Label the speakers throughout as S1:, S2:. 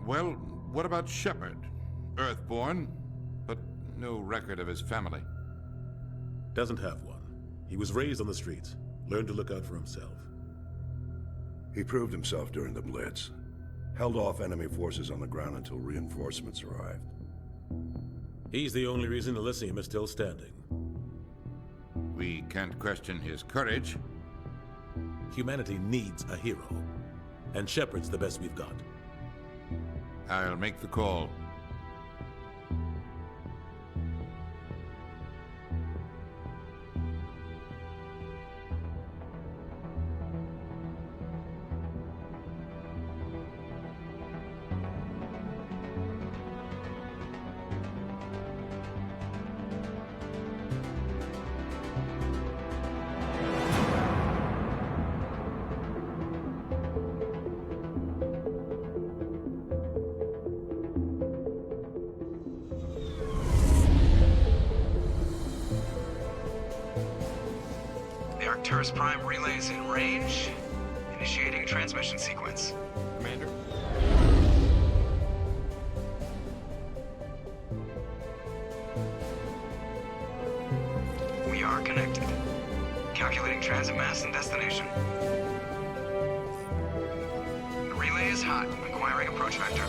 S1: Well, what about Shepard? Earthborn, but no record of his family.
S2: Doesn't have one. He was raised on the streets. Learned to look out for himself.
S3: He proved himself during the Blitz. Held off enemy forces on the ground until reinforcements arrived.
S2: He's the only reason Elysium is still standing.
S1: We can't question his courage.
S2: Humanity needs a hero. And Shepard's the best we've got.
S1: I'll make the call.
S4: The Arcturus Prime relay is in range. Initiating a transmission sequence.
S5: Commander?
S4: We are connected. Calculating transit mass and destination. The relay is hot. Acquiring approach vector.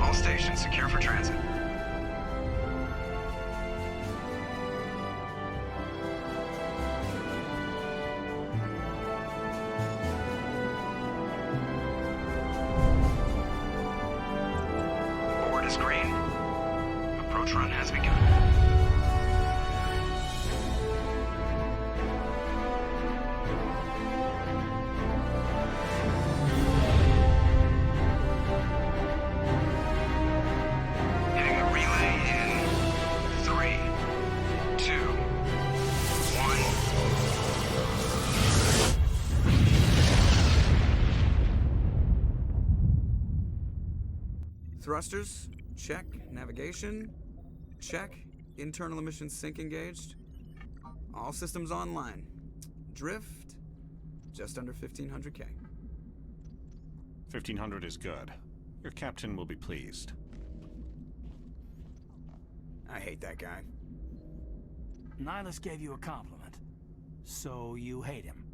S4: All stations secure for transit. Board is green. Approach run has begun. Hitting the relay in 3, 2, 1.
S5: Thrusters, check. Navigation, check. Internal emissions sync engaged. All systems online. Drift, just under 1500K.
S6: 1500 is good. Your captain will be pleased.
S5: I hate that guy.
S7: Nihilus gave you a compliment. So you hate him.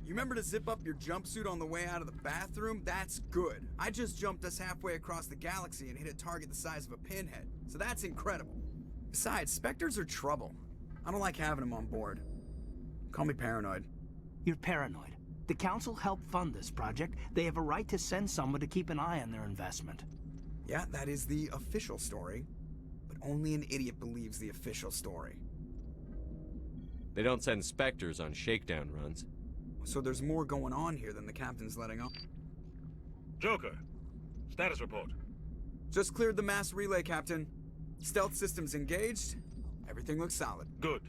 S5: You remember to zip up your jumpsuit on the way out of the bathroom? That's good. I just jumped us halfway across the galaxy and hit a target the size of a pinhead. So that's incredible. Besides, Spectres are trouble. I don't like having them on board. Call me paranoid.
S7: You're paranoid. The Council helped fund this project. They have a right to send someone to keep an eye on their investment.
S5: Yeah, that is the official story. But only an idiot believes the official story.
S8: They don't send Spectres on shakedown runs.
S5: So there's more going on here than the captain's letting on.
S9: Joker, status report.
S5: Just cleared the mass relay, Captain. Stealth systems engaged. Everything looks solid.
S9: Good.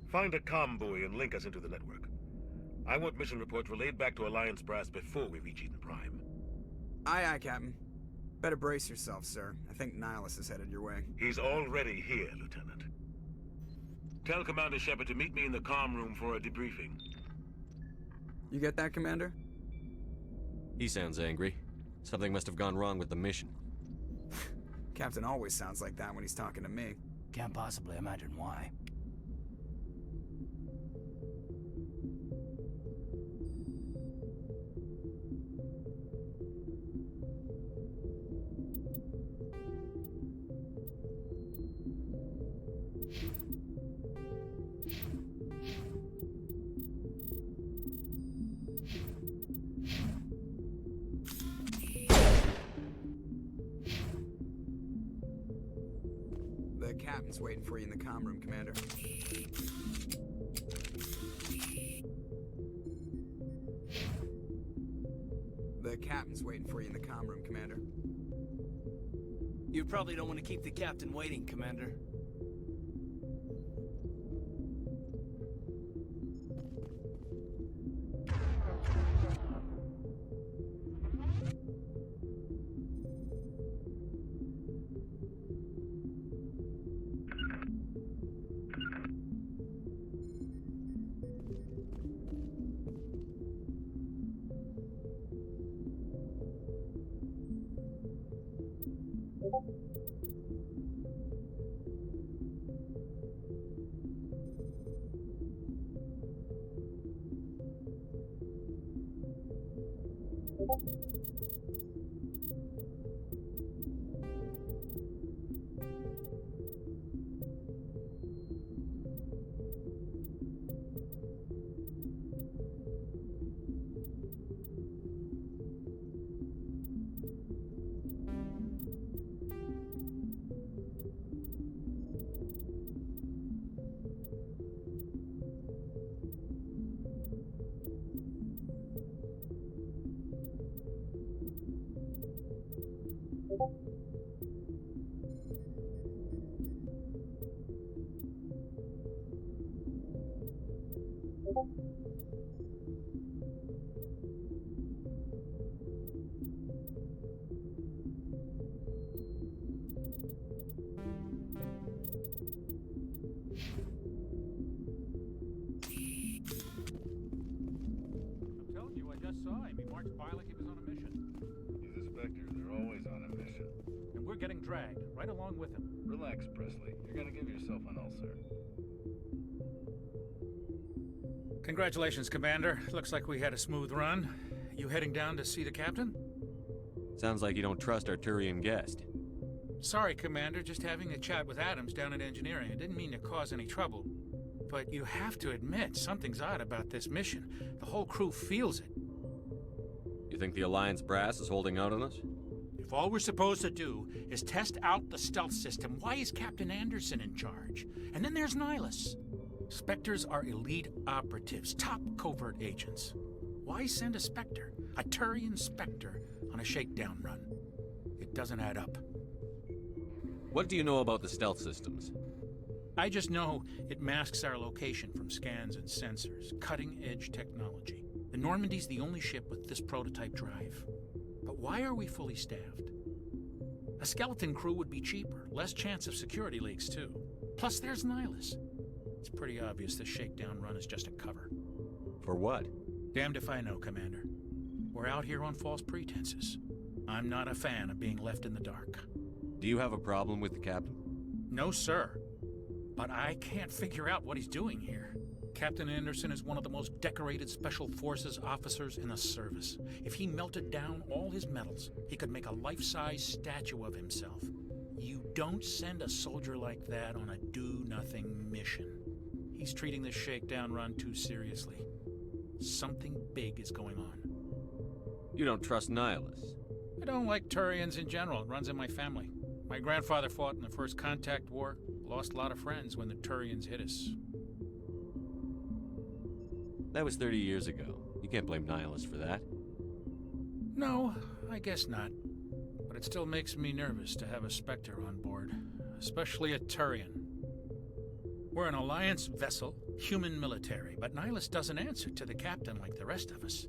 S9: Find a comm buoy and link us into the network. I want mission reports relayed back to Alliance Brass before we reach Eden Prime.
S5: Aye, aye, Captain. Better brace yourself, sir. I think Nihilus is headed your way.
S9: He's already here, Lieutenant. Tell Commander Shepard to meet me in the comm room for a debriefing.
S5: You get that, Commander?
S8: He sounds angry. Something must have gone wrong with the mission.
S5: Captain always sounds like that when he's talking to me.
S7: Can't possibly imagine why.
S5: The captain's waiting for you in the comm room, Commander. The captain's waiting for you in the comm room, Commander.
S7: You probably don't want to keep the captain waiting, Commander.
S10: I'm telling you, I just saw him. He marched by like he was on a mission.
S11: He's a Spectre. They're always on a mission.
S10: And we're getting dragged, right along with him.
S11: Relax, Presley. You're gonna give yourself an ulcer.
S10: Congratulations, Commander. Looks like we had a smooth run. You heading down to see the captain?
S8: Sounds like you don't trust our Turian guest.
S10: Sorry, Commander. Just having a chat with Adams down at engineering. I didn't mean to cause any trouble. But you have to admit, something's odd about this mission. The whole crew feels it.
S8: You think the Alliance brass is holding out on us?
S10: If all we're supposed to do is test out the stealth system, why is Captain Anderson in charge? And then there's Nihilus. Spectres are elite operatives, top covert agents. Why send a Spectre, a Turian Spectre, on a shakedown run? It doesn't add up.
S8: What do you know about the stealth systems?
S10: I just know it masks our location from scans and sensors. Cutting-edge technology. The Normandy's the only ship with this prototype drive. But why are we fully staffed? A skeleton crew would be cheaper, less chance of security leaks too. Plus there's Nihilus. It's pretty obvious this shakedown run is just a cover.
S8: For what?
S10: Damned if I know, Commander. We're out here on false pretenses. I'm not a fan of being left in the dark.
S8: Do you have a problem with the captain?
S10: No, sir. But I can't figure out what he's doing here. Captain Anderson is one of the most decorated Special Forces officers in the service. If he melted down all his medals, he could make a life-size statue of himself. You don't send a soldier like that on a do-nothing mission. He's treating this shakedown run too seriously. Something big is going on.
S8: You don't trust Nihilus?
S10: I don't like Turians in general. It runs in my family. My grandfather fought in the First Contact War. Lost a lot of friends when the Turians hit us.
S8: That was 30 years ago. You can't blame Nihilus for that.
S10: No, I guess not. But it still makes me nervous to have a Spectre on board. Especially a Turian. We're an Alliance vessel, human military, but Nihilus doesn't answer to the captain like the rest of us.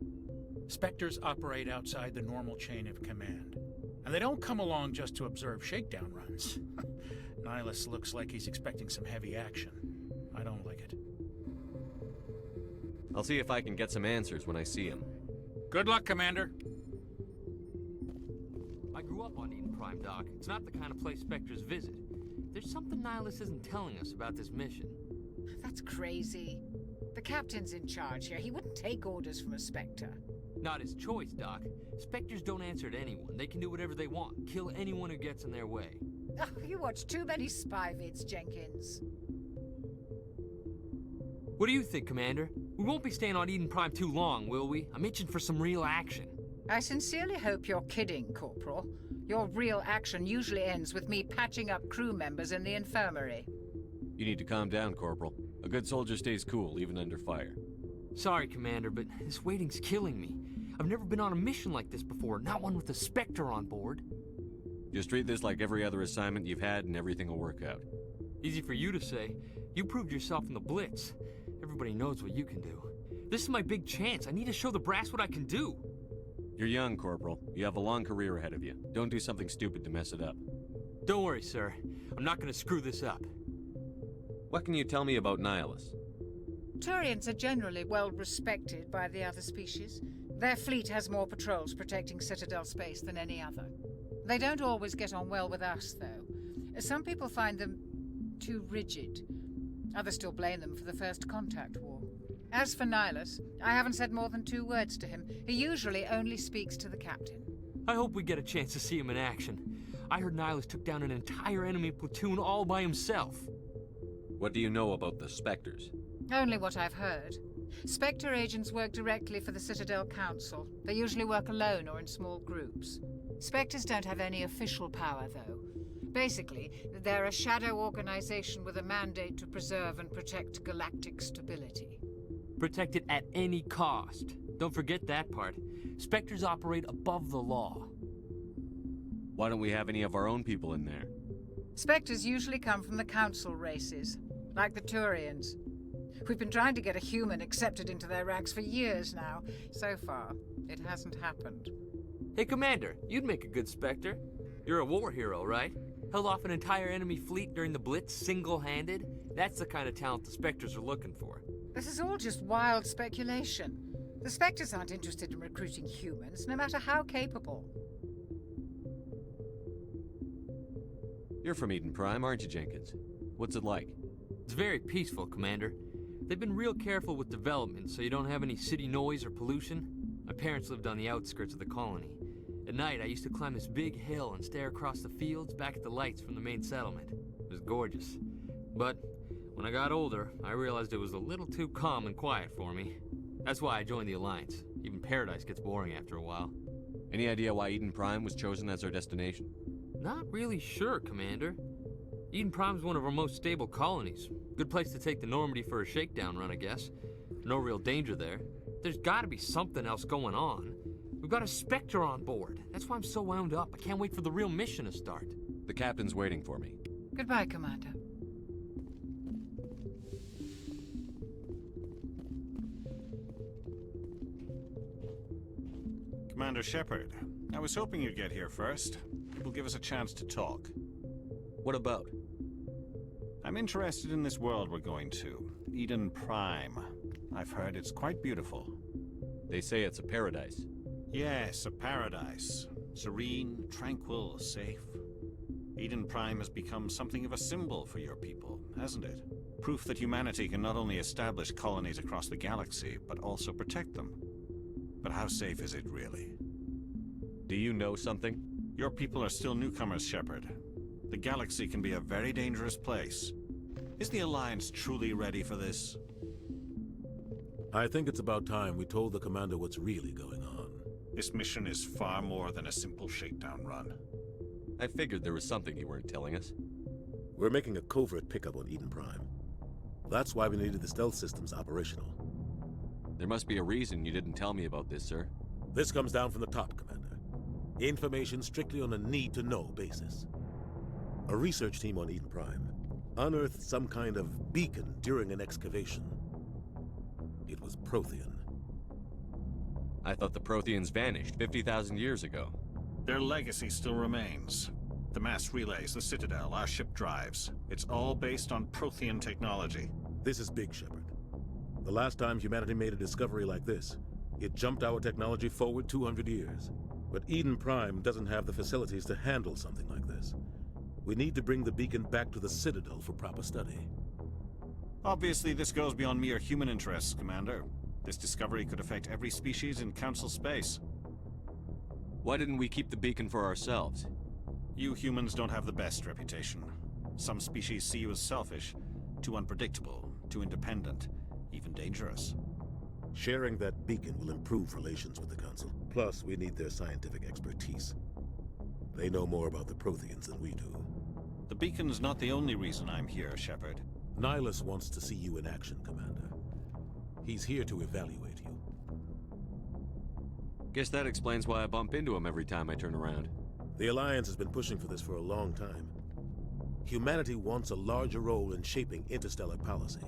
S10: Spectres operate outside the normal chain of command. And they don't come along just to observe shakedown runs. Nihilus looks like he's expecting some heavy action. I don't like it.
S8: I'll see if I can get some answers when I see him.
S10: Good luck, Commander.
S12: I grew up on Eden Prime, Doc. It's not the kind of place Spectres visit. There's something Nihilus isn't telling us about this mission.
S13: That's crazy. The captain's in charge here. He wouldn't take orders from a Spectre.
S12: Not his choice, Doc. Spectres don't answer to anyone. They can do whatever they want. Kill anyone who gets in their way.
S13: Oh, you watch too many spy vids, Jenkins.
S12: What do you think, Commander? We won't be staying on Eden Prime too long, will we? I'm itching for some real action.
S13: I sincerely hope you're kidding, Corporal. Your real action usually ends with me patching up crew members in the infirmary.
S8: You need to calm down, Corporal. A good soldier stays cool, even under fire.
S12: Sorry, Commander, but this waiting's killing me. I've never been on a mission like this before, not one with a Spectre on board.
S8: Just treat this like every other assignment you've had and everything will work out.
S12: Easy for you to say. You proved yourself in the Blitz. Everybody knows what you can do. This is my big chance. I need to show the brass what I can do.
S8: You're young, Corporal. You have a long career ahead of you. Don't do something stupid to mess it up.
S12: Don't worry, sir. I'm not gonna screw this up.
S8: What can you tell me about Nihilus?
S13: Turians are generally well respected by the other species. Their fleet has more patrols protecting Citadel space than any other. They don't always get on well with us, though. Some people find them too rigid. Others still blame them for the First Contact War. As for Nihilus, I haven't said more than 2 words to him. He usually only speaks to the captain.
S12: I hope we get a chance to see him in action. I heard Nihilus took down an entire enemy platoon all by himself.
S8: What do you know about the Spectres?
S13: Only what I've heard. Spectre agents work directly for the Citadel Council. They usually work alone or in small groups. Spectres don't have any official power, though. Basically, they're a shadow organization with a mandate to preserve and protect galactic stability.
S12: Protect it at any cost. Don't forget that part. Spectres operate above the law.
S8: Why don't we have any of our own people in there?
S13: Spectres usually come from the Council races, like the Turians. We've been trying to get a human accepted into their ranks for years now. So far, it hasn't happened.
S12: Hey, Commander, you'd make a good Spectre. You're a war hero, right? Held off an entire enemy fleet during the Blitz single-handed? That's the kind of talent the Spectres are looking for.
S13: This is all just wild speculation. The Spectres aren't interested in recruiting humans, no matter how capable.
S8: You're from Eden Prime, aren't you, Jenkins? What's it like?
S12: It's very peaceful, Commander. They've been real careful with development, so you don't have any city noise or pollution. My parents lived on the outskirts of the colony. At night, I used to climb this big hill and stare across the fields back at the lights from the main settlement. It was gorgeous. But when I got older, I realized it was a little too calm and quiet for me. That's why I joined the Alliance. Even Paradise gets boring after a while.
S8: Any idea why Eden Prime was chosen as our destination?
S12: Not really sure, Commander. Eden Prime's one of our most stable colonies. Good place to take the Normandy for a shakedown run, I guess. No real danger there. There's gotta be something else going on. We've got a Spectre on board. That's why I'm so wound up. I can't wait for the real mission to start.
S8: The captain's waiting for me.
S13: Goodbye, Commander.
S6: Commander Shepard, I was hoping you'd get here first. It will give us a chance to talk.
S8: What about?
S6: I'm interested in this world we're going to, Eden Prime. I've heard it's quite beautiful.
S8: They say it's a paradise.
S6: Yes, a paradise. Serene, tranquil, safe. Eden Prime has become something of a symbol for your people, hasn't it? Proof that humanity can not only establish colonies across the galaxy, but also protect them. But how safe is it really?
S8: Do you know something?
S6: Your people are still newcomers, Shepard. The galaxy can be a very dangerous place. Is the Alliance truly ready for this?
S2: I think it's about time we told the commander what's really going on.
S6: This mission is far more than a simple shakedown run.
S8: I figured there was something you weren't telling us.
S2: We're making a covert pickup on Eden Prime. That's why we needed the stealth systems operational.
S8: There must be a reason you didn't tell me about this, sir.
S2: This comes down from the top, Commander. Information strictly on a need-to-know basis. A research team on Eden Prime unearthed some kind of beacon during an excavation. It was Prothean.
S8: I thought the Protheans vanished 50,000 years ago.
S6: Their legacy still remains. The mass relays, the Citadel, our ship drives. It's all based on Prothean technology.
S2: This is big, Shepard. The last time humanity made a discovery like this, it jumped our technology forward 200 years. But Eden Prime doesn't have the facilities to handle something like this. We need to bring the beacon back to the Citadel for proper study.
S6: Obviously, this goes beyond mere human interests, Commander. This discovery could affect every species in Council space.
S8: Why didn't we keep the beacon for ourselves?
S6: You humans don't have the best reputation. Some species see you as selfish, too unpredictable, too independent, even dangerous.
S2: Sharing that beacon will improve relations with the Council. Plus, we need their scientific expertise. They know more about the Protheans than we do.
S6: The beacon's not the only reason I'm here, Shepard.
S2: Nihilus wants to see you in action, Commander. He's here to evaluate you.
S8: Guess that explains why I bump into him every time I turn around.
S2: The Alliance has been pushing for this for a long time. Humanity wants a larger role in shaping interstellar policy.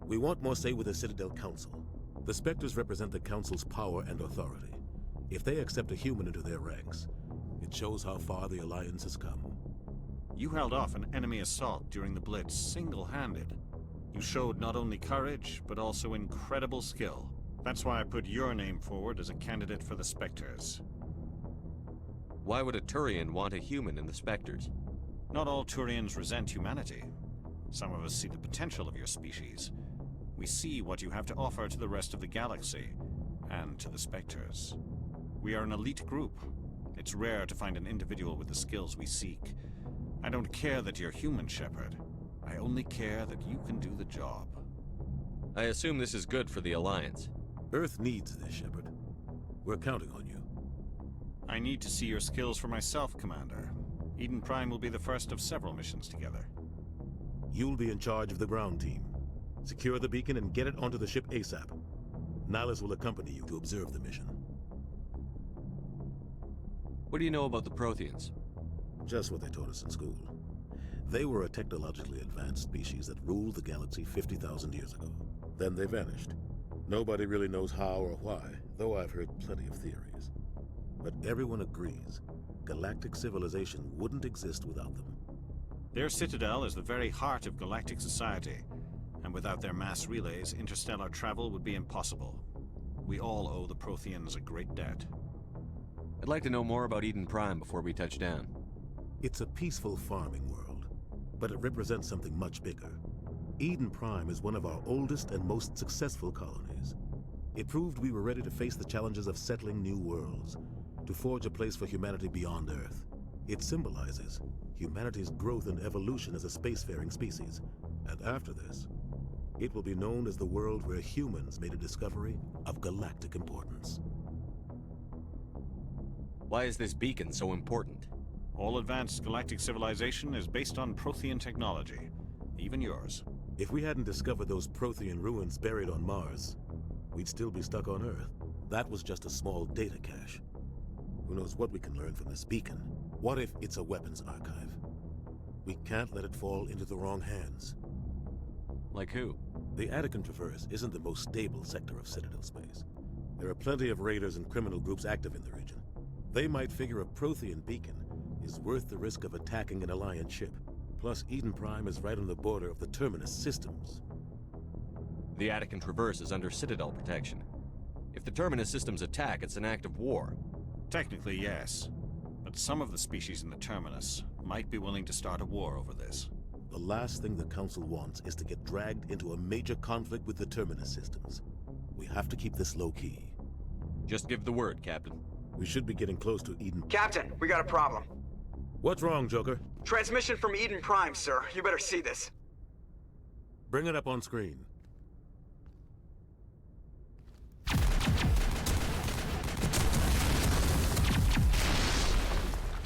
S2: We want more say with the Citadel Council. The Spectres represent the Council's power and authority. If they accept a human into their ranks, it shows how far the Alliance has come.
S6: You held off an enemy assault during the Blitz single-handed. You showed not only courage, but also incredible skill. That's why I put your name forward as a candidate for the Spectres.
S8: Why would a Turian want a human in the Spectres?
S6: Not all Turians resent humanity. Some of us see the potential of your species. we see what you have to offer to the rest of the galaxy, and to the Spectres. We are an elite group. It's rare to find an individual with the skills we seek. I don't care that you're human, Shepard. I only care that you can do the job.
S8: I assume this is good for the Alliance.
S2: Earth needs this, Shepard. We're counting on you.
S6: I need to see your skills for myself, Commander. Eden Prime will be the first of several missions together.
S2: You'll be in charge of the ground team. Secure the beacon and get it onto the ship ASAP. Nihilus will accompany you to observe the mission.
S8: What do you know about the Protheans?
S2: Just what they taught us in school. They were a technologically advanced species that ruled the galaxy 50,000 years ago. Then they vanished. Nobody really knows how or why, though I've heard plenty of theories. But everyone agrees, galactic civilization wouldn't exist without them.
S6: Their citadel is the very heart of galactic society, and without their mass relays, interstellar travel would be impossible. We all owe the Protheans a great debt.
S8: I'd like to know more about Eden Prime before we touch down.
S2: It's a peaceful farming world, but it represents something much bigger. Eden Prime is one of our oldest and most successful colonies. It proved we were ready to face the challenges of settling new worlds, to forge a place for humanity beyond Earth. It symbolizes humanity's growth and evolution as a spacefaring species. And after this, it will be known as the world where humans made a discovery of galactic importance.
S8: Why is this beacon so important?
S6: All advanced galactic civilization is based on Prothean technology, even yours.
S2: If we hadn't discovered those Prothean ruins buried on Mars, we'd still be stuck on Earth. That was just a small data cache. Who knows what we can learn from this beacon? What if it's a weapons archive? We can't let it fall into the wrong hands.
S8: Like who?
S2: The Attican Traverse isn't the most stable sector of Citadel space. There are plenty of raiders and criminal groups active in the region. They might figure a Prothean beacon is worth the risk of attacking an Alliance ship. Plus, Eden Prime is right on the border of the Terminus systems.
S8: The Attican Traverse is under Citadel protection. If the Terminus systems attack, it's an act of war.
S6: Technically, yes. But some of the species in the Terminus might be willing to start a war over this.
S2: The last thing the Council wants is to get dragged into a major conflict with the Terminus systems. We have to keep this low-key.
S8: Just give the word, Captain.
S2: We should be getting close to Eden.
S4: Captain, we got a problem.
S2: What's wrong, Joker?
S4: Transmission from Eden Prime, sir. You better see this.
S2: Bring it up on screen.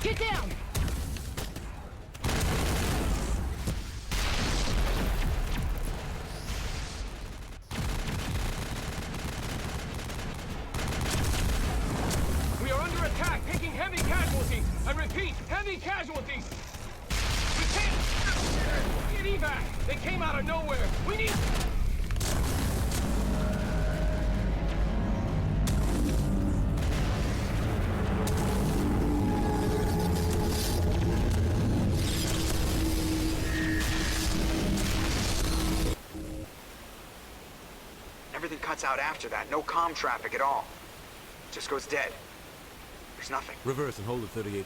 S14: Get down!
S15: We are under attack, taking heavy casualties. I repeat, heavy casualties. We can't get evac. They came out of nowhere. We need...
S4: Everything cuts out after that. No comm traffic at all. Just goes dead. There's nothing.
S2: Reverse and hold at 38.5.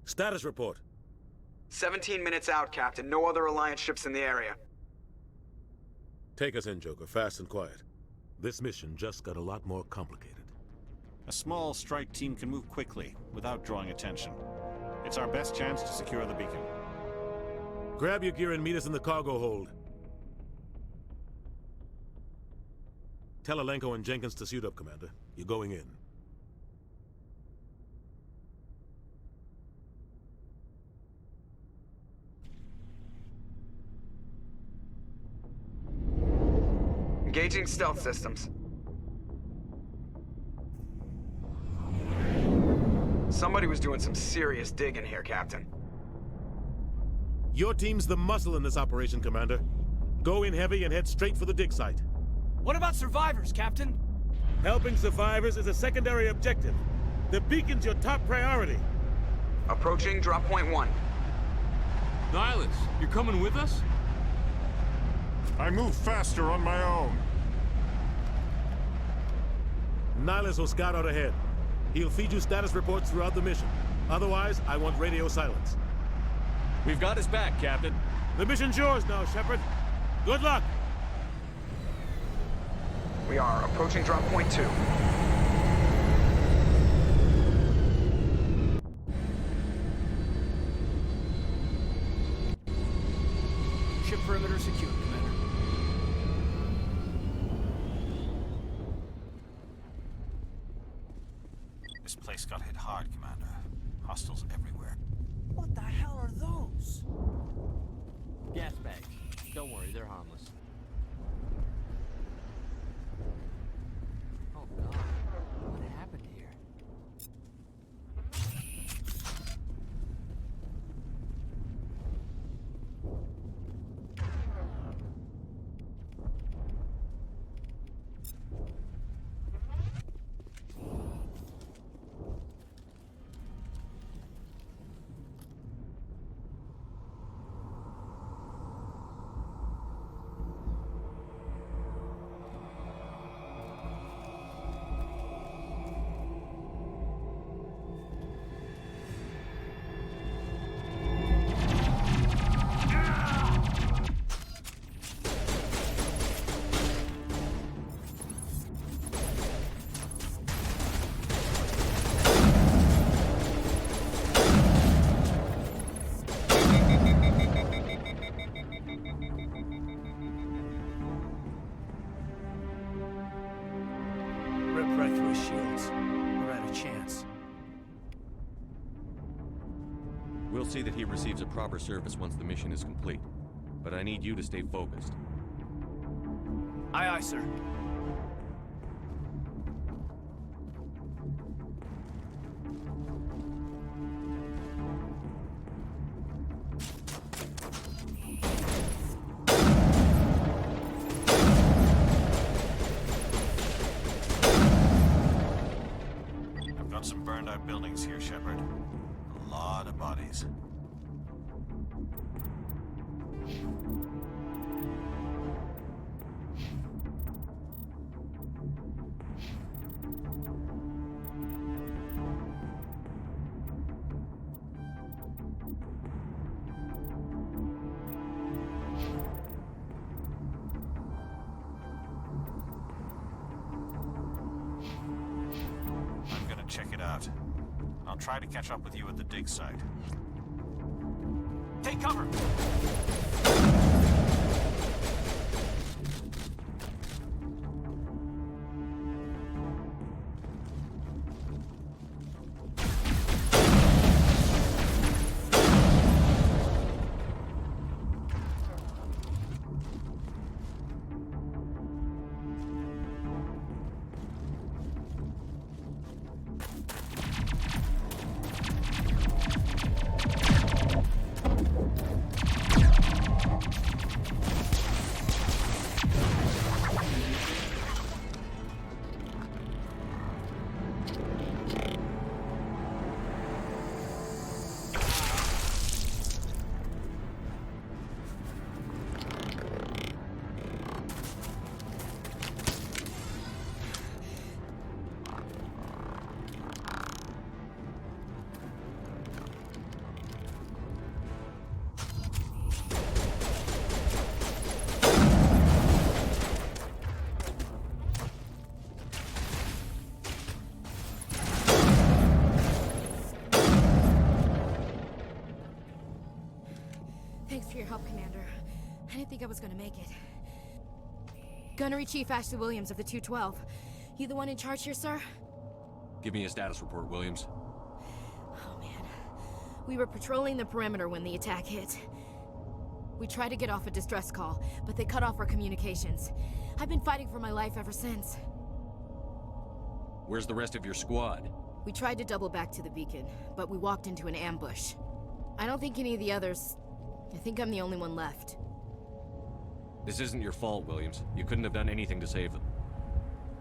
S2: Status report.
S4: 17 minutes out, Captain. No other Alliance ships in the area.
S2: Take us in, Joker, fast and quiet. This mission just got a lot more complicated.
S6: A small strike team can move quickly, without drawing attention. It's our best chance to secure the beacon.
S2: Grab your gear and meet us in the cargo hold. Tell Alenko and Jenkins to suit up, Commander. You're going in.
S4: Engaging stealth systems. Somebody was doing some serious digging here, Captain.
S2: Your team's the muscle in this operation, Commander. Go in heavy and head straight for the dig site.
S15: What about survivors, Captain?
S2: Helping survivors is a secondary objective. The beacon's your top priority.
S4: Approaching drop point 1.
S12: Nihilus, you're coming with us?
S9: I move faster on my own.
S2: Nihilus will scout out ahead. He'll feed you status reports throughout the mission. Otherwise, I want radio silence.
S8: We've got his back, Captain.
S2: The mission's yours now, Shepard. Good luck!
S4: We are approaching drop point 2.
S7: Ship perimeter secure, Commander.
S6: This place got hit hard, Commander. Hostiles everywhere.
S7: What the hell are those?
S12: Gas bags. Don't worry, they're harmless. Oh God, what happened here?
S7: Rip right through his shields. We're out of chance.
S8: We'll see that he receives a proper service once the mission is complete. But I need you to stay focused.
S7: Aye, aye, sir.
S6: I've got some burned out buildings here, Shepard. A lot of bodies. I'm gonna check it out. I'll try to catch up with you at the dig site. Take cover!
S14: Thanks for your help, Commander. I didn't think I was gonna make it. Gunnery Chief Ashley Williams of the 212. You the one in charge here, sir?
S8: Give me a status report, Williams.
S14: Oh, man. We were patrolling the perimeter when the attack hit. We tried to get off a distress call, but they cut off our communications. I've been fighting for my life ever since.
S8: Where's the rest of your squad?
S14: We tried to double back to the beacon, but we walked into an ambush. I don't think any of the others... I think I'm the only one left.
S8: This isn't your fault, Williams. You couldn't have done anything to save them.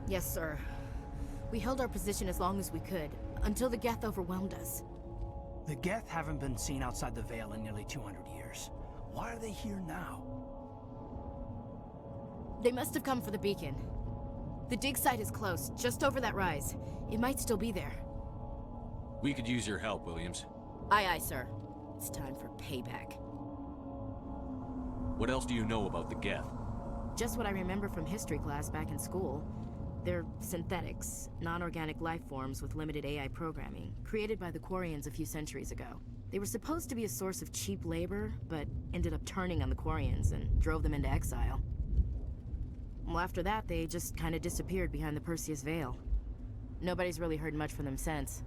S14: Yes, sir. We held our position as long as we could, until the Geth overwhelmed us.
S7: The Geth haven't been seen outside the Veil in nearly 200 years. Why are they here now?
S14: They must have come for the beacon. The dig site is close, just over that rise. It might still be there.
S8: We could use your help, Williams.
S14: Aye, aye, sir. It's time for payback.
S8: What else do you know about the Geth?
S14: Just what I remember from history class back in school. They're synthetics, non-organic life forms with limited AI programming, created by the Quarians a few centuries ago. They were supposed to be a source of cheap labor, but ended up turning on the Quarians and drove them into exile. Well, after that, they just kind of disappeared behind the Perseus Veil. Nobody's really heard much from them since.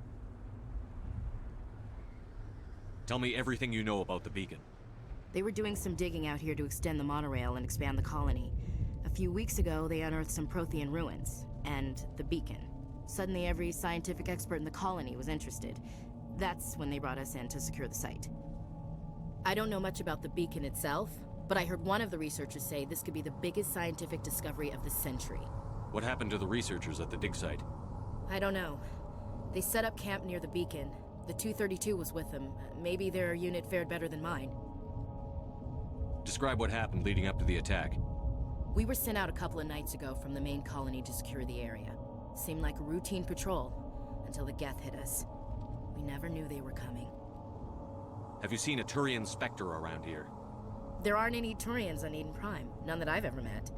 S8: Tell me everything you know about the beacon.
S14: They were doing some digging out here to extend the monorail and expand the colony. A few weeks ago, they unearthed some Prothean ruins, and the beacon. Suddenly, every scientific expert in the colony was interested. That's when they brought us in to secure the site. I don't know much about the beacon itself, but I heard one of the researchers say this could be the biggest scientific discovery of the century.
S8: What happened to the researchers at the dig site?
S14: I don't know. They set up camp near the beacon. The 232 was with them. Maybe their unit fared better than mine.
S8: Describe what happened leading up to the attack.
S14: We were sent out a couple of nights ago from the main colony to secure the area. Seemed like a routine patrol, until the Geth hit us. We never knew they were coming.
S8: Have you seen a Turian Spectre around here?
S14: There aren't any Turians on Eden Prime. None that I've ever met.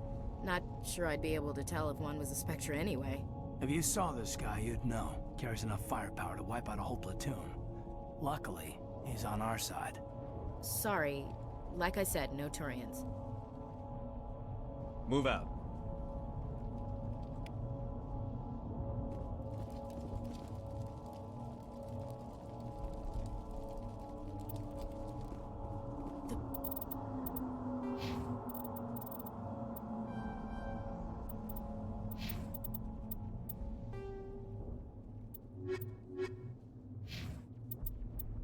S14: Not sure I'd be able to tell if one was a Spectre anyway.
S7: If you saw this guy, you'd know. Carries enough firepower to wipe out a whole platoon. Luckily, he's on our side.
S14: Sorry. Like I said, no Turians.
S8: Move out.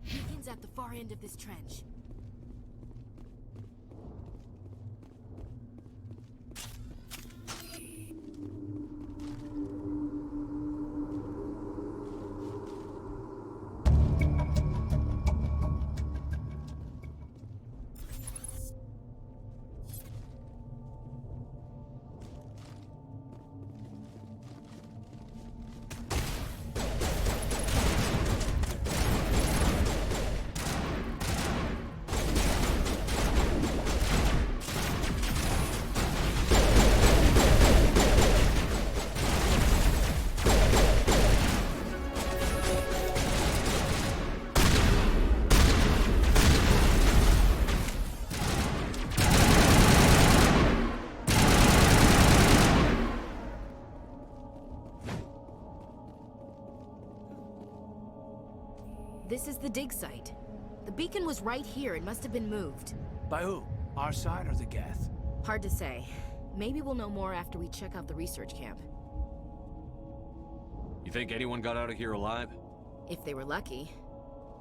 S14: Beacon's at the far end of this trench. This is the dig site. The beacon was right here. It must have been moved.
S7: By who? Our side or the Geth?
S14: Hard to say. Maybe we'll know more after we check out the research camp.
S8: You think anyone got out of here alive?
S14: If they were lucky.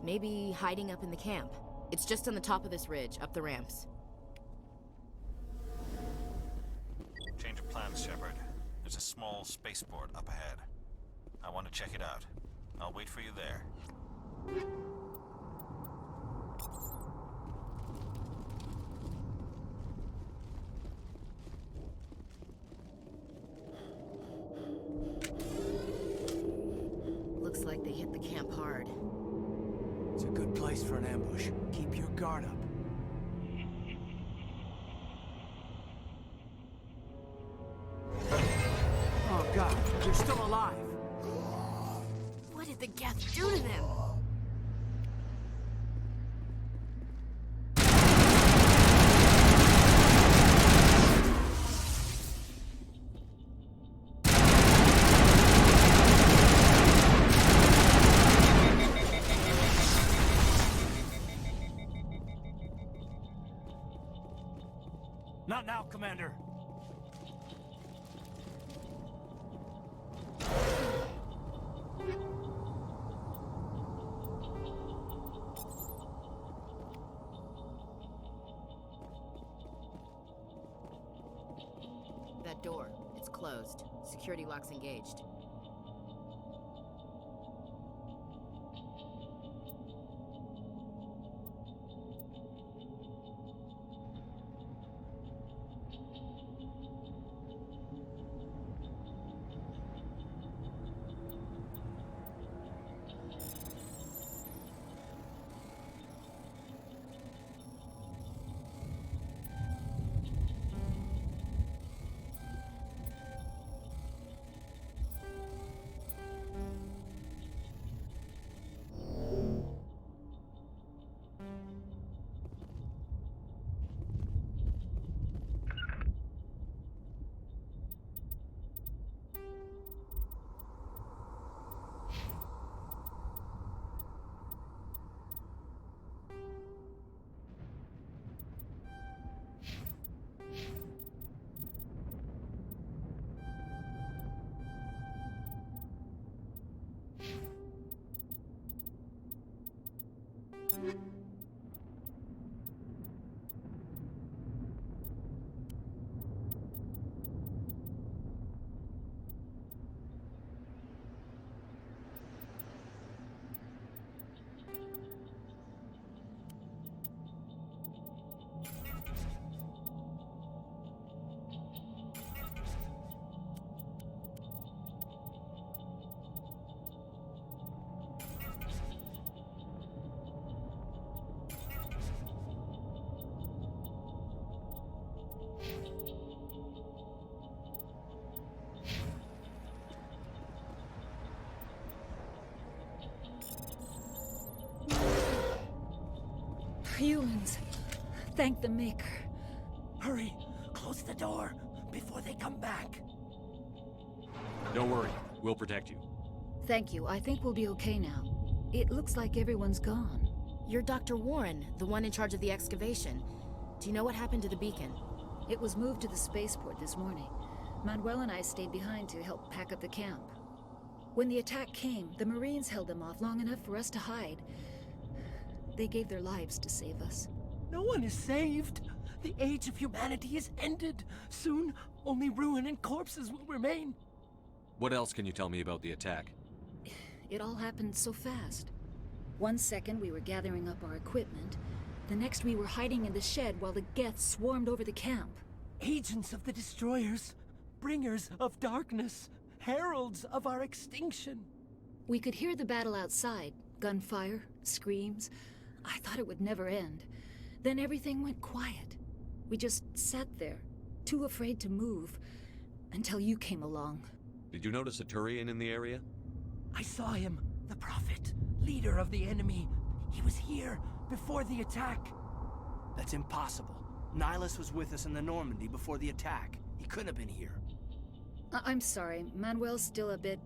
S14: Maybe hiding up in the camp. It's just on the top of this ridge, up the ramps.
S6: Change of plans, Shepard. There's a small spaceport up ahead. I want to check it out. I'll wait for you there.
S14: Looks like they hit the camp hard.
S7: It's a good place for an ambush. Keep your guard up. Oh God, you're still alive!
S14: What did the Geth do to them?
S7: Not now, Commander.
S14: That door, it's closed. Security lock's engaged.
S16: Humans. Thank the Maker.
S7: Hurry! Close the door before they come back.
S8: Don't worry, we'll protect you.
S16: Thank you. I think we'll be okay now. It looks like everyone's gone.
S14: You're Dr. Warren, the one in charge of the excavation. Do you know what happened to the beacon?
S16: It was moved to the spaceport this morning. Manuel and I stayed behind to help pack up the camp. When the attack came, the Marines held them off long enough for us to hide. They gave their lives to save us.
S7: No one is saved. The age of humanity is ended. Soon, only ruin and corpses will remain.
S8: What else can you tell me about the attack?
S16: It all happened so fast. 1 second we were gathering up our equipment. The next we were hiding in the shed while the Geth swarmed over the camp.
S7: Agents of the Destroyers, bringers of darkness, heralds of our extinction.
S16: We could hear the battle outside. Gunfire, screams. I thought it would never end. Then everything went quiet. We just sat there, too afraid to move, until you came along.
S8: Did you notice a Turian in the area?
S7: I saw him, the Prophet, leader of the enemy. He was here before the attack.
S17: That's impossible. Nihilus was with us in the Normandy before the attack. He couldn't have been here.
S16: I'm sorry, Manuel's still a bit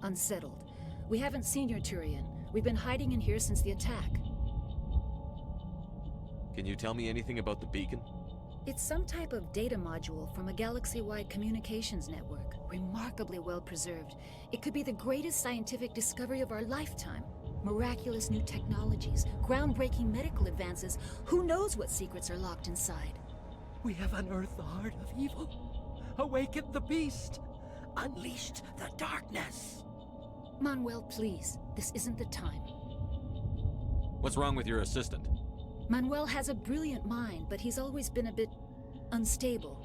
S16: unsettled. We haven't seen your Turian. We've been hiding in here since the attack.
S8: Can you tell me anything about the beacon?
S16: It's some type of data module from a galaxy-wide communications network. Remarkably well preserved. It could be the greatest scientific discovery of our lifetime. Miraculous new technologies, groundbreaking medical advances. Who knows what secrets are locked inside?
S7: We have unearthed the heart of evil, awakened the beast, unleashed the darkness.
S16: Manuel, please. This isn't the time.
S8: What's wrong with your assistant?
S16: Manuel has a brilliant mind, but he's always been a bit unstable.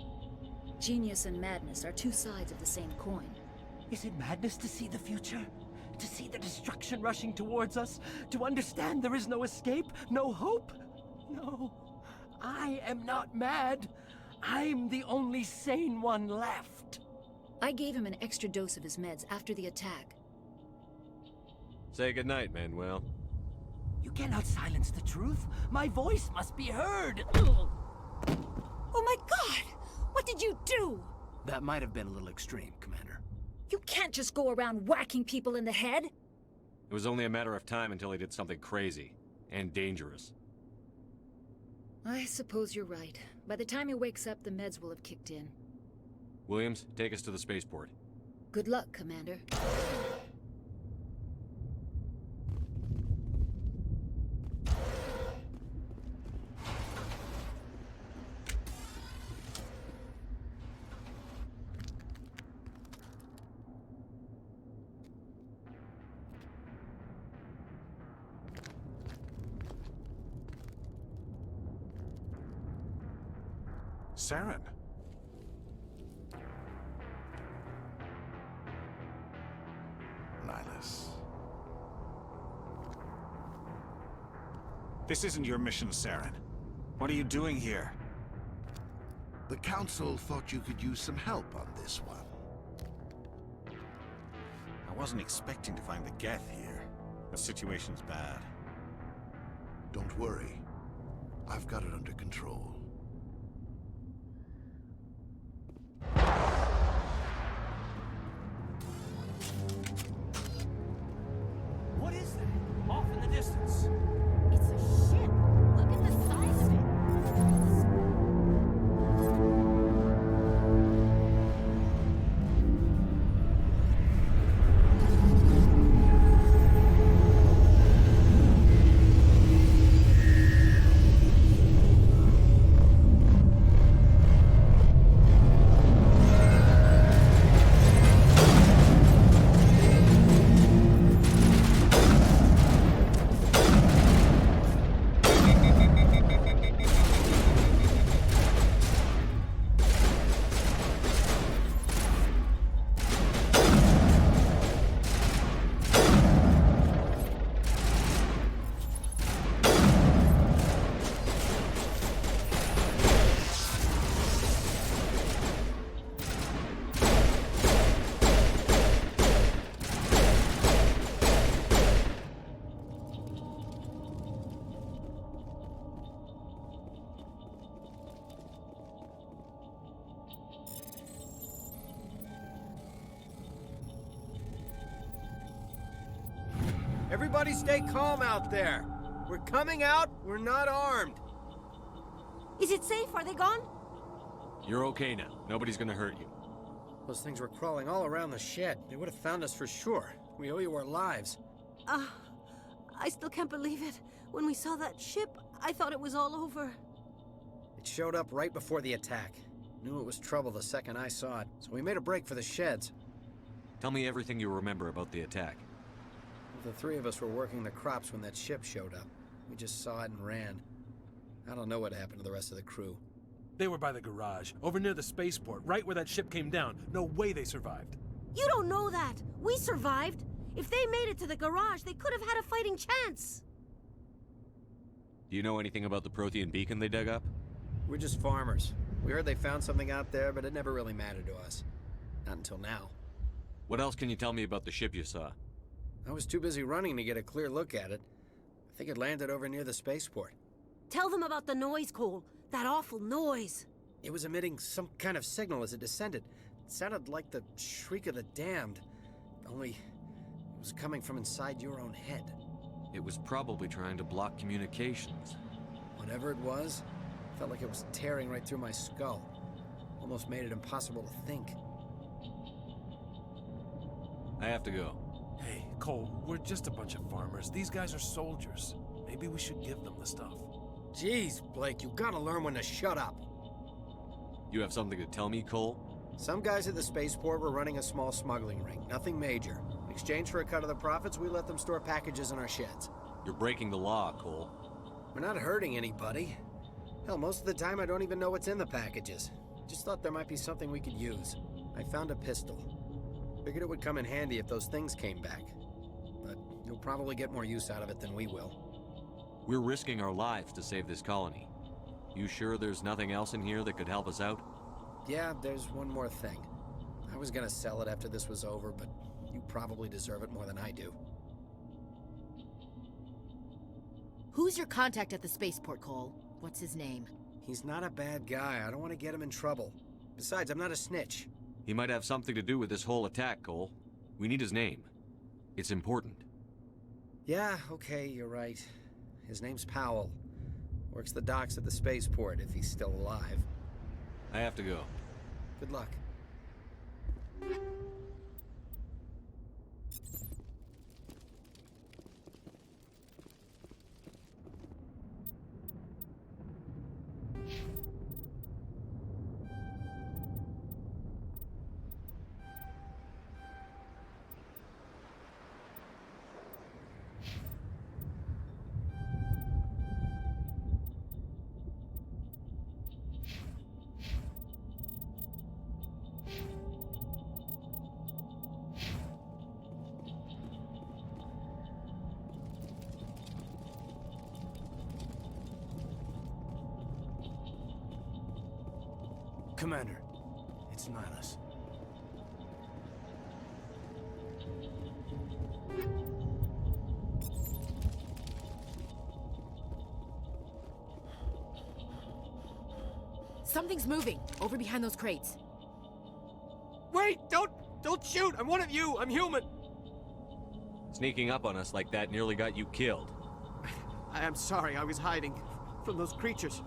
S16: Genius and madness are two sides of the same coin.
S7: Is it madness to see the future? To see the destruction rushing towards us? To understand there is no escape? No hope? No. I am not mad. I'm the only sane one left.
S16: I gave him an extra dose of his meds after the attack.
S8: Say goodnight, Manuel.
S7: You cannot silence the truth. My voice must be heard.
S16: Oh my God! What did you do?
S17: That might have been a little extreme, Commander.
S16: You can't just go around whacking people in the head.
S8: It was only a matter of time until he did something crazy and dangerous.
S16: I suppose you're right. By the time he wakes up, the meds will have kicked in.
S8: Williams, take us to the spaceport.
S16: Good luck, Commander.
S1: Saren. Nihilus.
S6: This isn't your mission, Saren. What are you doing here?
S18: The Council thought you could use some help on this one.
S6: I wasn't expecting to find the Geth here. The situation's bad.
S18: Don't worry. I've got it under control.
S17: What is that? Off in the distance.
S14: It's a ship. Look at the size of it.
S19: Everybody stay calm out there. We're coming out, we're not armed.
S20: Is it safe? Are they gone?
S8: You're okay now. Nobody's gonna hurt you.
S19: Those things were crawling all around the shed. They would have found us for sure. We owe you our lives.
S20: I still can't believe it. When we saw that ship, I thought it was all over.
S19: It showed up right before the attack. Knew it was trouble the second I saw it, so we made a break for the sheds.
S8: Tell me everything you remember about the attack.
S19: The three of us were working the crops when that ship showed up. We just saw it and ran. I don't know what happened to the rest of the crew.
S21: They were by the garage, over near the spaceport, right where that ship came down. No way they survived.
S20: You don't know that. We survived. If they made it to the garage, they could have had a fighting chance.
S8: Do you know anything about the Prothean beacon they dug up?
S19: We're just farmers. We heard they found something out there, but it never really mattered to us. Not until now.
S8: What else can you tell me about the ship you saw?
S19: I was too busy running to get a clear look at it. I think it landed over near the spaceport.
S20: Tell them about the noise, Cole. That awful noise.
S19: It was emitting some kind of signal as it descended. It sounded like the shriek of the damned. Only it was coming from inside your own head.
S8: It was probably trying to block communications.
S19: Whatever it was, felt like it was tearing right through my skull. Almost made it impossible to think.
S8: I have to go.
S21: Hey, Cole, we're just a bunch of farmers. These guys are soldiers. Maybe we should give them the stuff.
S19: Jeez, Blake, you gotta learn when to shut up.
S8: You have something to tell me, Cole?
S19: Some guys at the spaceport were running a small smuggling ring, nothing major. In exchange for a cut of the profits, we let them store packages in our sheds.
S8: You're breaking the law, Cole.
S19: We're not hurting anybody. Hell, most of the time I don't even know what's in the packages. Just thought there might be something we could use. I found a pistol. Figured it would come in handy if those things came back. But you'll probably get more use out of it than we will.
S8: We're risking our lives to save this colony. You sure there's nothing else in here that could help us out?
S19: Yeah, there's one more thing. I was gonna sell it after this was over, but you probably deserve it more than I do.
S14: Who's your contact at the spaceport, Cole? What's his name?
S19: He's not a bad guy. I don't want to get him in trouble. Besides, I'm not a snitch.
S8: He might have something to do with this whole attack, Cole. We need his name. It's important.
S19: Yeah, okay, you're right. His name's Powell. Works the docks at the spaceport, if he's still alive.
S8: I have to go.
S19: Good luck.
S17: Commander, it's Nihilus.
S14: Something's moving, over behind those crates.
S7: Wait! Don't shoot! I'm one of you! I'm human!
S8: Sneaking up on us like that nearly got you killed.
S7: I am sorry, I was hiding from those creatures.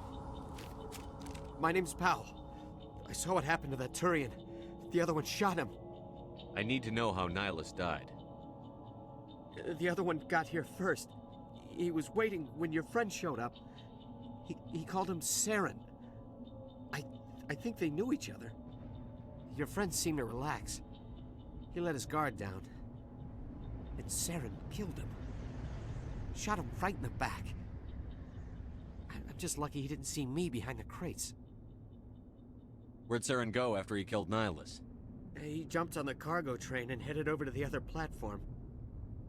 S7: My name's Powell. I saw what happened to that Turian. The other one shot him.
S8: I need to know how Nihilus died.
S7: The other one got here first. He was waiting when your friend showed up. He called him Saren. I think they knew each other. Your friend seemed to relax. He let his guard down. And Saren killed him. Shot him right in the back. I'm just lucky he didn't see me behind the crates.
S8: Where'd Saren go after he killed Nihilus?
S7: He jumped on the cargo train and headed over to the other platform.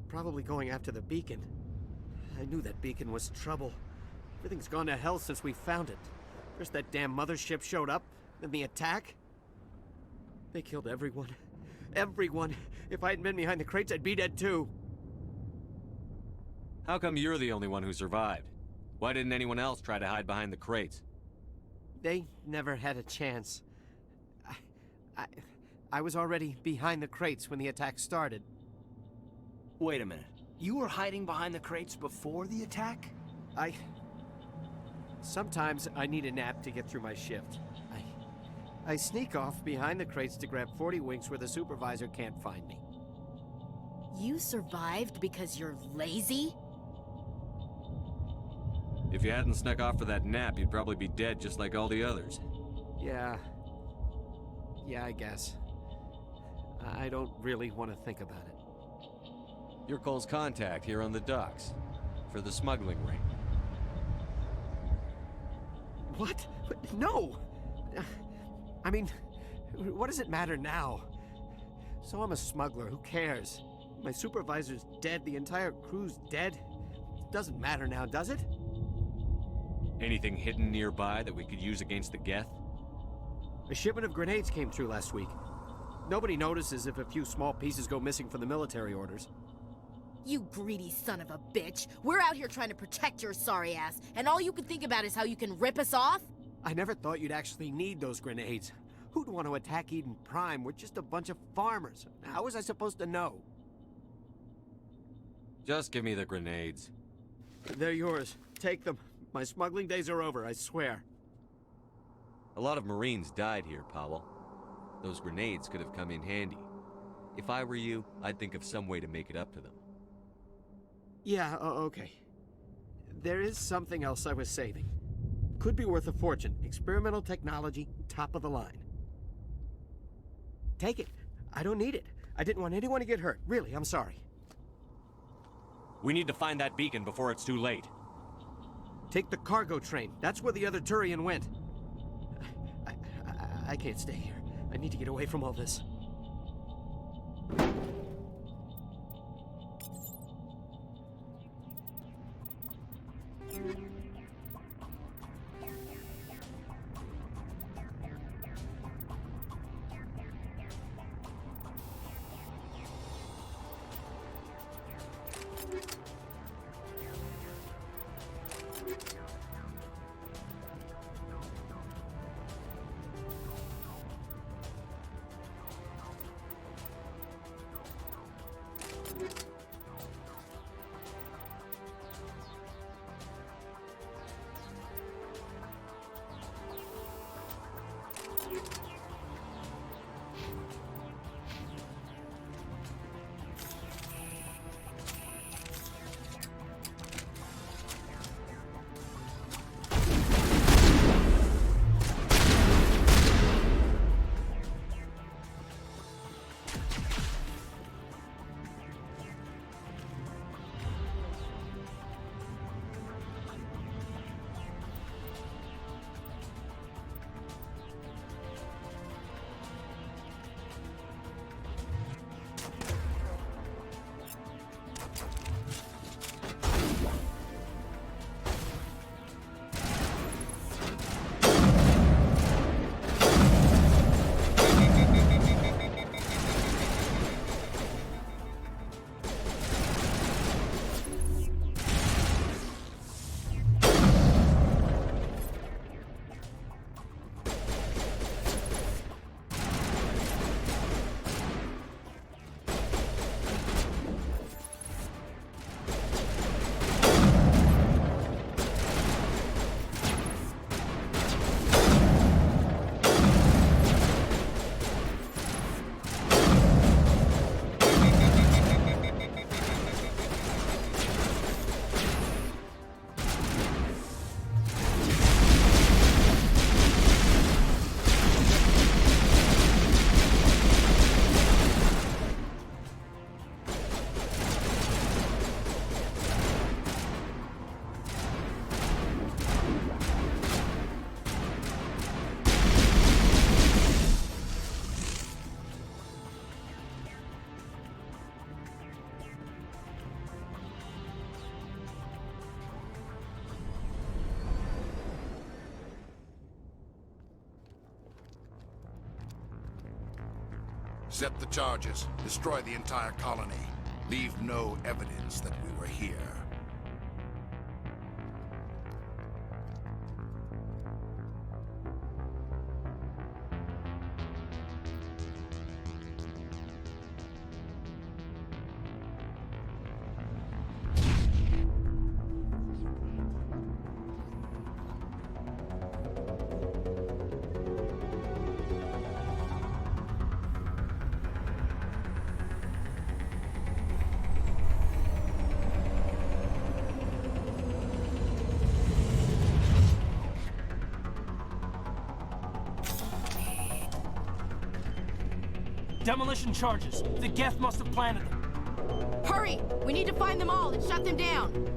S7: Probably going after the beacon. I knew that beacon was trouble. Everything's gone to hell since we found it. First that damn mothership showed up, then the attack. They killed everyone. Everyone! If I hadn't been behind the crates, I'd be dead too.
S8: How come you're the only one who survived? Why didn't anyone else try to hide behind the crates?
S7: They never had a chance. I was already behind the crates when the attack started.
S17: Wait a minute. You were hiding behind the crates before the attack?
S3: Sometimes I need a nap to get through my shift. I sneak off behind the crates to grab 40 winks where the supervisor can't find me.
S14: You survived because you're lazy?
S8: If you hadn't snuck off for that nap, you'd probably be dead just like all the others.
S3: Yeah, I guess. I don't really want to think about it.
S8: You're Cole's contact here on the docks. For the smuggling ring.
S3: What? No! I mean, what does it matter now? So I'm a smuggler, who cares? My supervisor's dead, the entire crew's dead. It doesn't matter now, does it?
S8: Anything hidden nearby that we could use against the Geth?
S3: A shipment of grenades came through last week. Nobody notices if a few small pieces go missing from the military orders.
S14: You greedy son of a bitch! We're out here trying to protect your sorry ass, and all you can think about is how you can rip us off?
S3: I never thought you'd actually need those grenades. Who'd want to attack Eden Prime? We're just a bunch of farmers. How was I supposed to know?
S8: Just give me the grenades.
S3: They're yours. Take them. My smuggling days are over, I swear.
S8: A lot of Marines died here, Powell. Those grenades could have come in handy. If I were you, I'd think of some way to make it up to them.
S3: Yeah, okay. There is something else I was saving. Could be worth a fortune. Experimental technology, top of the line. Take it. I don't need it. I didn't want anyone to get hurt. Really, I'm sorry.
S8: We need to find that beacon before it's too late.
S3: Take the cargo train. That's where the other Turian went. I can't stay here. I need to get away from all this.
S18: Set the charges. Destroy the entire colony. Leave no evidence that we were here.
S17: Demolition charges. The Geth must have planted them.
S14: Hurry! We need to find them all and shut them down!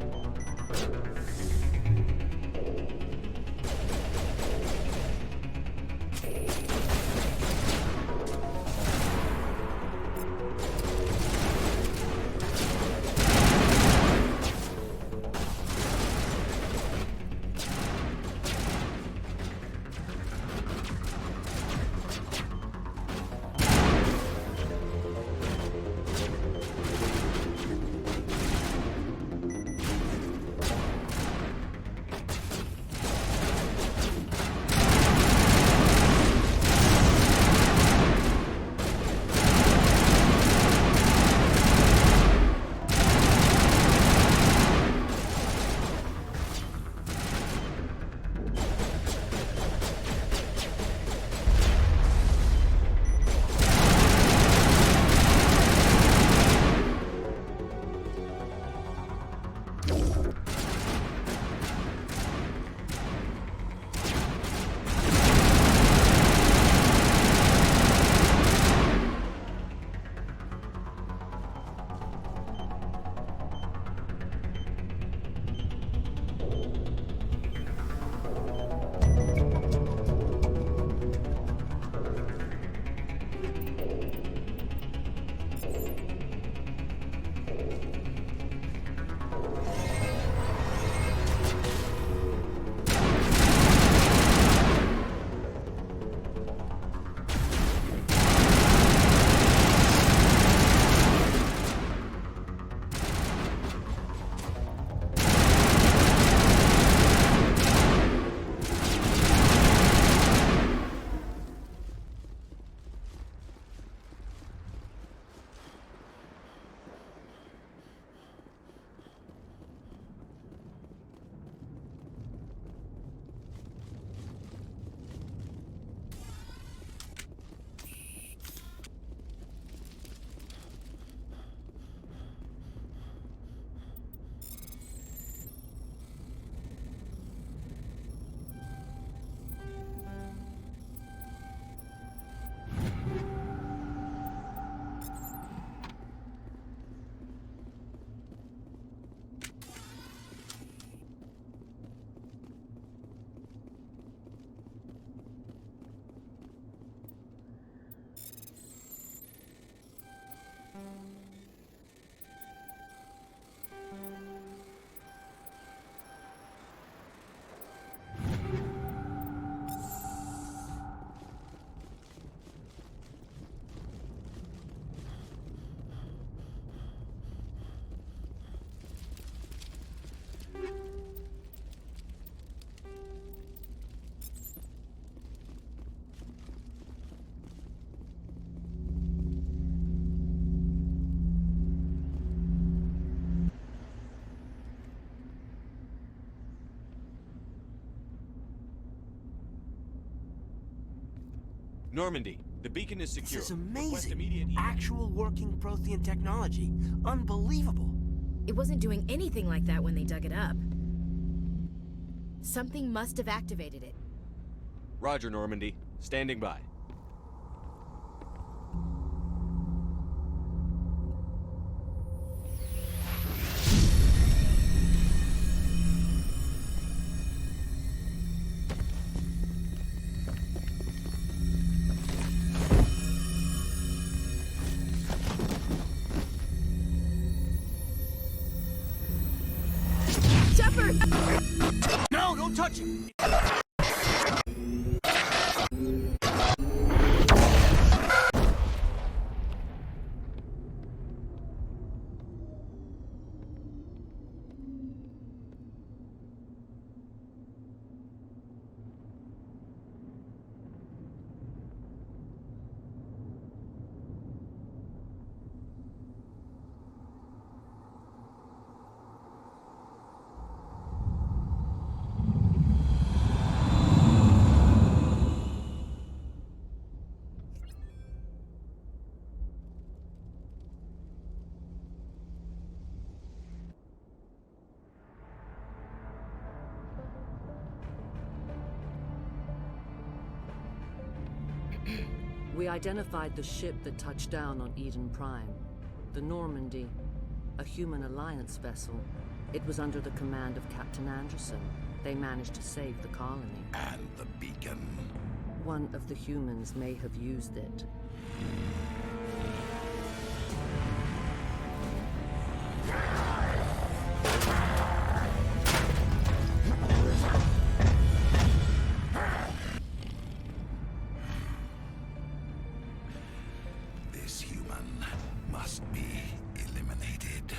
S8: Normandy, the beacon is secure.
S17: This is amazing. Actual working Prothean technology. Unbelievable.
S14: It wasn't doing anything like that when they dug it up. Something must have activated it.
S8: Roger, Normandy. Standing by.
S17: No, don't touch him!
S5: We identified the ship that touched down on Eden Prime. The Normandy, a human alliance vessel. It was under the command of Captain Anderson. They managed to save the colony.
S18: And the beacon.
S5: One of the humans may have used it.
S18: This human must be eliminated.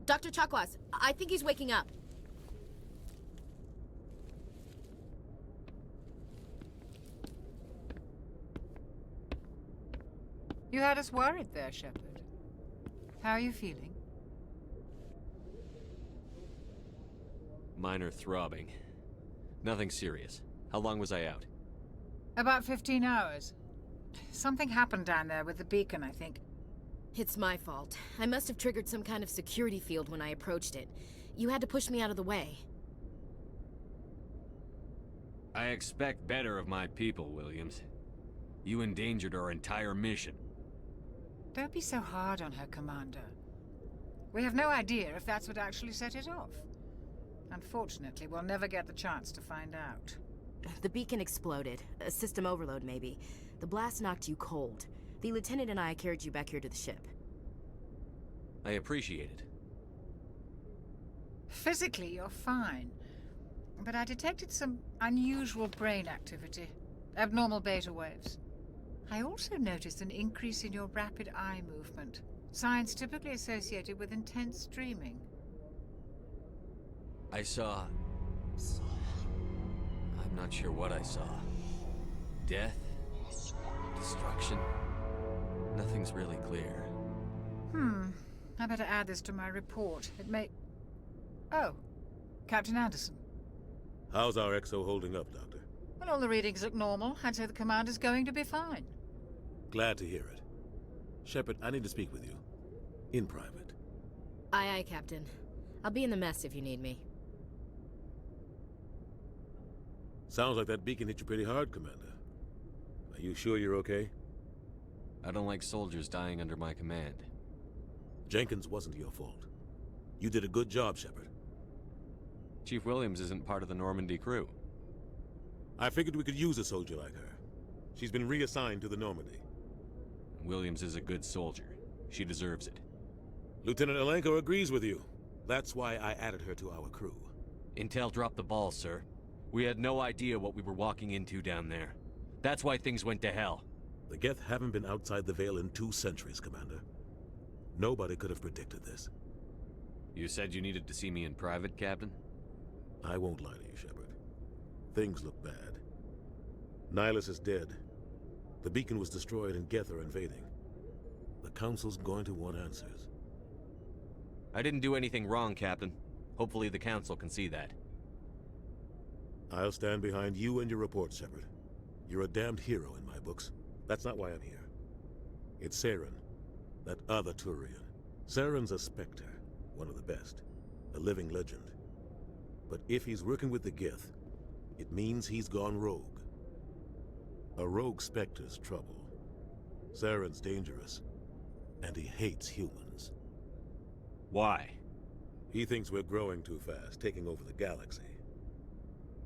S14: Dr. Chakwas, I think he's waking up.
S13: You had us worried there, Shepard. How are you feeling?
S8: Minor throbbing. Nothing serious. How long was I out?
S13: About 15 hours. Something happened down there with the beacon, I think.
S14: It's my fault. I must have triggered some kind of security field when I approached it. You had to push me out of the way.
S8: I expect better of my people, Williams. You endangered our entire mission.
S13: Don't be so hard on her, Commander. We have no idea if that's what actually set it off. Unfortunately, we'll never get the chance to find out.
S14: The beacon exploded. A system overload, maybe. The blast knocked you cold. The lieutenant and I carried you back here to the ship.
S8: I appreciate it.
S13: Physically, you're fine. But I detected some unusual brain activity. Abnormal beta waves. I also noticed an increase in your rapid eye movement. Signs typically associated with intense dreaming.
S8: I saw... I'm not sure what I saw. Death? Destruction? Nothing's really clear.
S13: I better add this to my report. It may... Oh, Captain Anderson.
S2: How's our XO holding up, Doctor?
S13: Well, all the readings look normal. I'd say the commander's going to be fine.
S2: Glad to hear it. Shepard, I need to speak with you. In private.
S14: Aye, Captain. I'll be in the mess if you need me.
S2: Sounds like that beacon hit you pretty hard, Commander. Are you sure you're okay?
S8: I don't like soldiers dying under my command.
S2: Jenkins wasn't your fault. You did a good job, Shepard.
S8: Chief Williams isn't part of the Normandy crew.
S2: I figured we could use a soldier like her. She's been reassigned to the Normandy.
S8: Williams is a good soldier. She deserves it.
S2: Lieutenant Alenko agrees with you. That's why I added her to our crew.
S8: Intel dropped the ball, sir. We had no idea what we were walking into down there. That's why things went to hell.
S2: The Geth haven't been outside the Veil in 2 centuries, Commander. Nobody could have predicted this.
S8: You said you needed to see me in private, Captain?
S2: I won't lie to you, Shepard. Things look bad. Nihilus is dead. The beacon was destroyed and Geth are invading. The Council's going to want answers.
S8: I didn't do anything wrong, Captain. Hopefully the Council can see that.
S2: I'll stand behind you and your report, Shepard. You're a damned hero in my books. That's not why I'm here. It's Saren, that other Turian. Saren's a Spectre, one of the best, a living legend. But if he's working with the Geth, it means he's gone rogue. A rogue Spectre's trouble. Saren's dangerous, and he hates humans.
S8: Why?
S2: He thinks we're growing too fast, taking over the galaxy.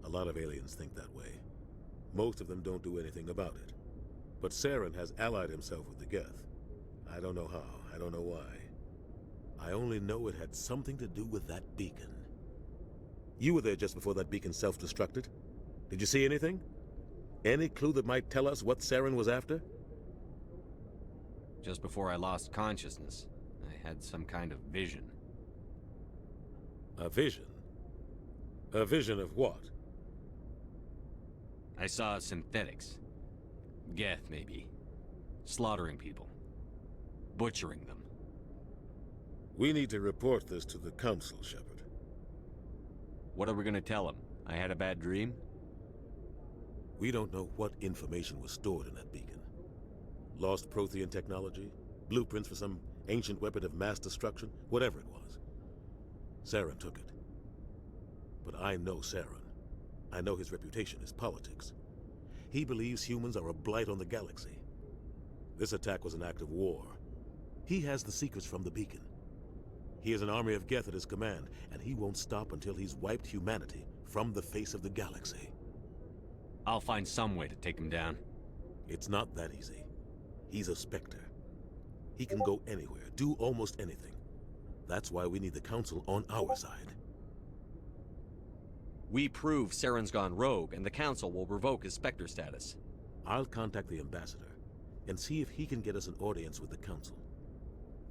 S2: A lot of aliens think that way. Most of them don't do anything about it. But Saren has allied himself with the Geth. I don't know how, I don't know why. I only know it had something to do with that beacon. You were there just before that beacon self-destructed. Did you see anything? Any clue that might tell us what Saren was after?
S8: Just before I lost consciousness, I had some kind of vision.
S2: A vision? A vision of what?
S8: I saw synthetics. Geth, maybe. Slaughtering people. Butchering them.
S2: We need to report this to the Council, Shepard.
S8: What are we gonna tell them? I had a bad dream?
S2: We don't know what information was stored in that beacon. Lost Prothean technology? Blueprints for some ancient weapon of mass destruction? Whatever it was. Saren took it. But I know Saren. I know his reputation is politics. He believes humans are a blight on the galaxy. This attack was an act of war. He has the secrets from the beacon. He has an army of Geth at his command, and he won't stop until he's wiped humanity from the face of the galaxy.
S8: I'll find some way to take him down.
S2: It's not that easy. He's a Spectre. He can go anywhere, do almost anything. That's why we need the Council on our side.
S8: We prove Saren's gone rogue, and the Council will revoke his Spectre status.
S2: I'll contact the Ambassador, and see if he can get us an audience with the Council.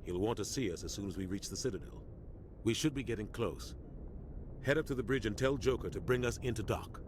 S2: He'll want to see us as soon as we reach the Citadel. We should be getting close. Head up to the bridge and tell Joker to bring us into dock.